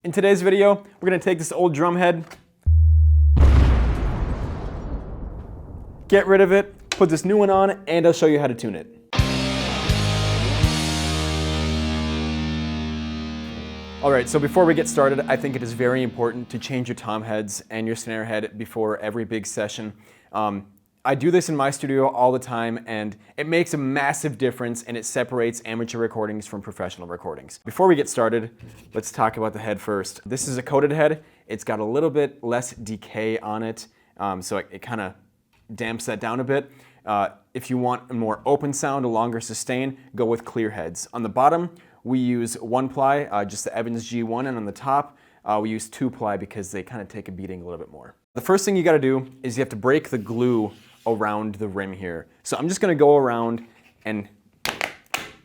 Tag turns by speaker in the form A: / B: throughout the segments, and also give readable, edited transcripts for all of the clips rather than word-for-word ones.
A: In today's video, we're going to take this old drum head, get rid of it, put this new one on, and I'll show you how to tune it. Alright, so before we get started, I think it is very important to change your tom heads and your snare head before every big session. I do this in my studio all the time, and it makes a massive difference, and it separates amateur recordings from professional recordings. Before we get started, let's talk about the head first. This is a coated head. It's got a little bit less decay on it, so it kind of damps that down a bit. If you want a more open sound, a longer sustain, go with clear heads. On the bottom, we use 1-ply, just the Evans G1, and on the top, we use 2-ply because they kind of take a beating a little bit more. The first thing you got to do is you have to break the glue around the rim here. So I'm just going to go around and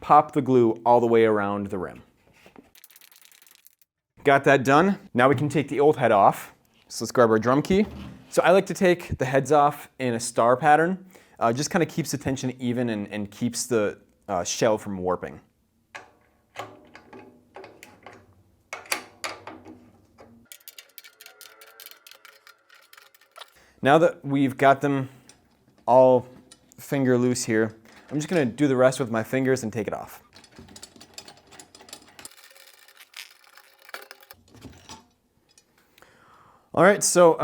A: pop the glue all the way around the rim. Got that done. Now we can take the old head off. So let's grab our drum key. So I like to take the heads off in a star pattern. Just kind of keeps the tension even and keeps the shell from warping. Now that we've got them all finger loose here, I'm just going to do the rest with my fingers and take it off. All right, so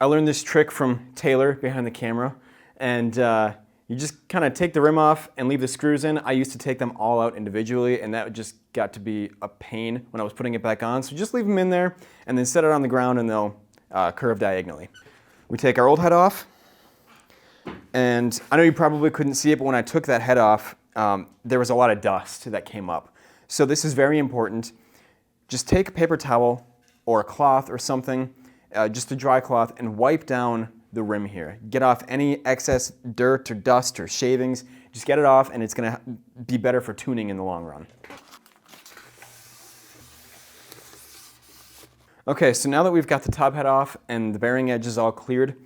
A: I learned this trick from Taylor behind the camera, and you just kind of take the rim off and leave the screws in. I used to take them all out individually, and that just got to be a pain when I was putting it back on. So just leave them in there and then set it on the ground, and they'll curve diagonally. We take our old head off, and I know you probably couldn't see it, but when I took that head off, there was a lot of dust that came up. So this is very important. Just take a paper towel or a cloth or something, just a dry cloth, and wipe down the rim here. Get off any excess dirt or dust or shavings. Just get it off, and it's going to be better for tuning in the long run. Okay, so now that we've got the top head off and the bearing edges all cleared,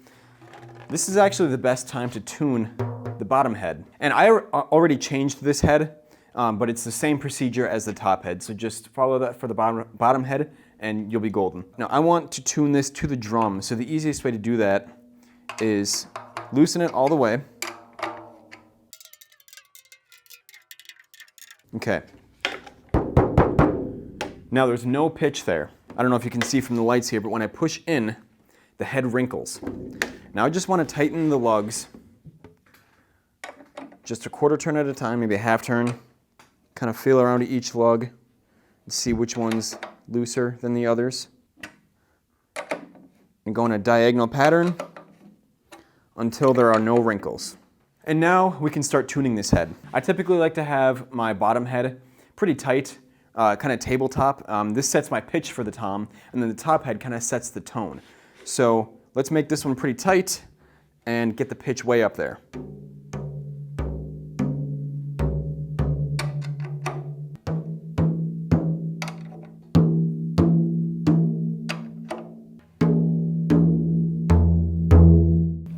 A: this is actually the best time to tune the bottom head. And I already changed this head, but it's the same procedure as the top head. So just follow that for the bottom head and you'll be golden. Now I want to tune this to the drum. So the easiest way to do that is loosen it all the way. Okay. Now there's no pitch there. I don't know if you can see from the lights here, but when I push in, the head wrinkles. Now I just want to tighten the lugs, just a quarter turn at a time, maybe a half turn. Kind of feel around each lug and see which one's looser than the others. And go in a diagonal pattern until there are no wrinkles. And now we can start tuning this head. I typically like to have my bottom head pretty tight, kind of tabletop. This sets my pitch for the tom, and then the top head kind of sets the tone. So let's make this one pretty tight and get the pitch way up there.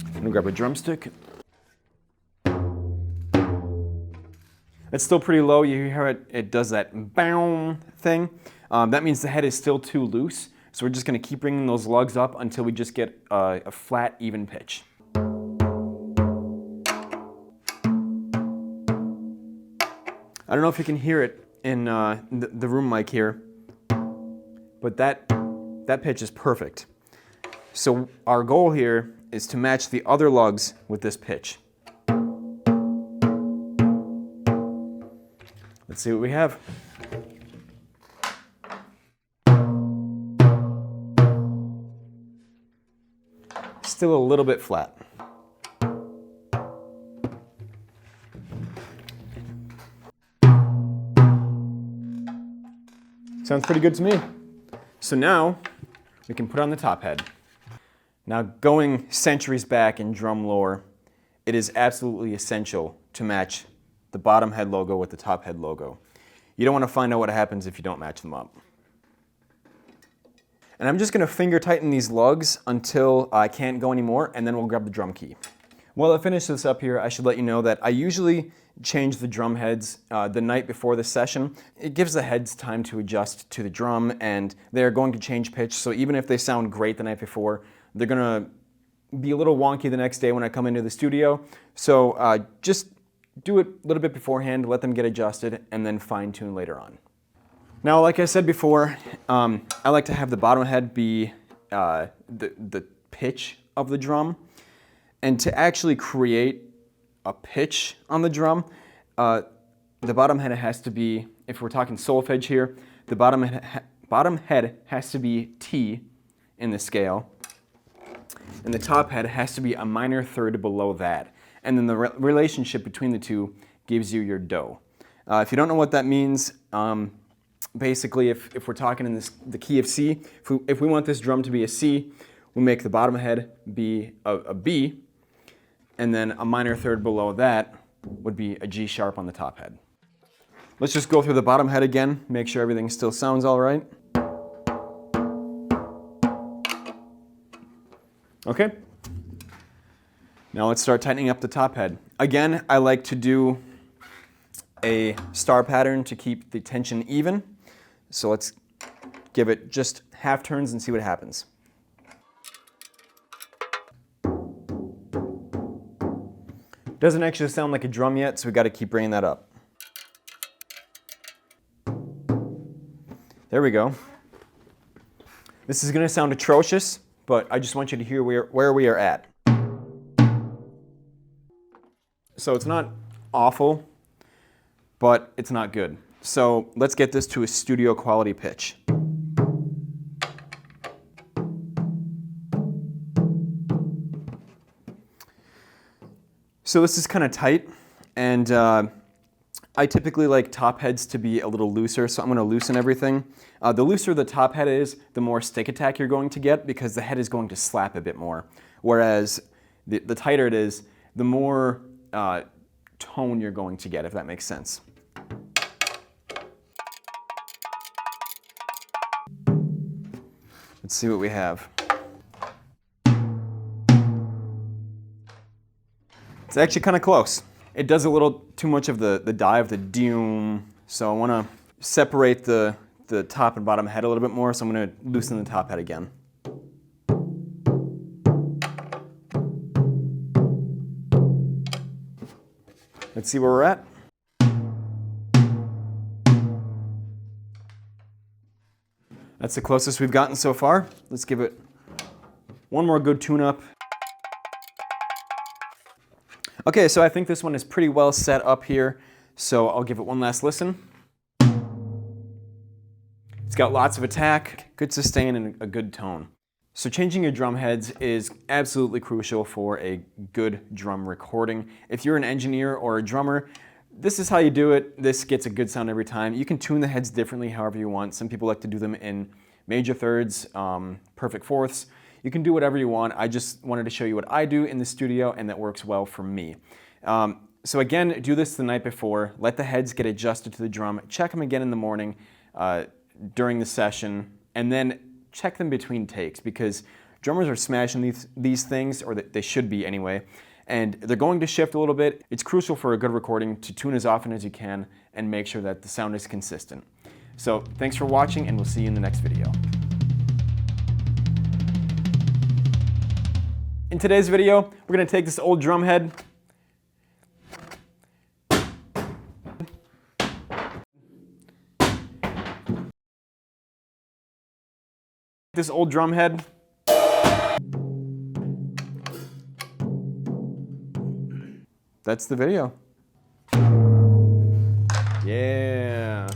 A: I'm gonna grab a drumstick. It's still pretty low. You hear it does that boom thing. That means the head is still too loose. So we're just going to keep bringing those lugs up until we just get a flat, even pitch. I don't know if you can hear it in the room mic here, but that pitch is perfect. So our goal here is to match the other lugs with this pitch. Let's see what we have. Still a little bit flat. Sounds pretty good to me. So now we can put on the top head. Now, going centuries back in drum lore, it is absolutely essential to match the bottom head logo with the top head logo. You don't want to find out what happens if you don't match them up. And I'm just going to finger tighten these lugs until I can't go anymore, and then we'll grab the drum key. While I finish this up here, I should let you know that I usually change the drum heads the night before the session, it gives the heads time to adjust to the drum, and they're going to change pitch. So even if they sound great the night before, they're going to be a little wonky the next day when I come into the studio. So just do it a little bit beforehand, let them get adjusted, and then fine tune later on. Now, like I said before, I like to have the bottom head be the pitch of the drum. And to actually create a pitch on the drum, the bottom head has to be, if we're talking solfege here, the bottom head has to be T in the scale, and the top head has to be a minor third below that. And then the relationship between the two gives you your do. If you don't know what that means, basically if we're talking in the key of C, if we want this drum to be a C, we make the bottom head be a B, and then a minor third below that would be a G sharp on the top head. Let's just go through the bottom head again, make sure everything still sounds all right. Okay. Now let's start tightening up the top head. Again, I like to do a star pattern to keep the tension even. So let's give it just half turns and see what happens. Doesn't actually sound like a drum yet, so we got to keep bringing that up. There we go. This is going to sound atrocious, but I just want you to hear where we are at. So it's not awful, but it's not good. So let's get this to a studio quality pitch. So this is kind of tight, and I typically like top heads to be a little looser, so I'm going to loosen everything. The looser the top head is, the more stick attack you're going to get, because the head is going to slap a bit more. Whereas the tighter it is, the more tone you're going to get, if that makes sense. Let's see what we have. It's actually kind of close. It does a little too much of the dive, the doom, so I want to separate the top and bottom head a little bit more, so I'm going to loosen the top head again. Let's see where we're at. That's the closest we've gotten so far. Let's give it one more good tune-up. Okay, so I think this one is pretty well set up here, so I'll give it one last listen. It's got lots of attack, good sustain, and a good tone. So changing your drum heads is absolutely crucial for a good drum recording. If you're an engineer or a drummer, this is how you do it. This gets a good sound every time. You can tune the heads differently however you want. Some people like to do them in major thirds, perfect fourths. You can do whatever you want. I just wanted to show you what I do in the studio, and that works well for me. So again, do this the night before. Let the heads get adjusted to the drum. Check them again in the morning during the session, and then check them between takes, because drummers are smashing these things, or they should be anyway, and they're going to shift a little bit. It's crucial for a good recording to tune as often as you can and make sure that the sound is consistent. So thanks for watching, and we'll see you in the next video. In today's video, we're going to take this old drum head, That's the video. Yeah.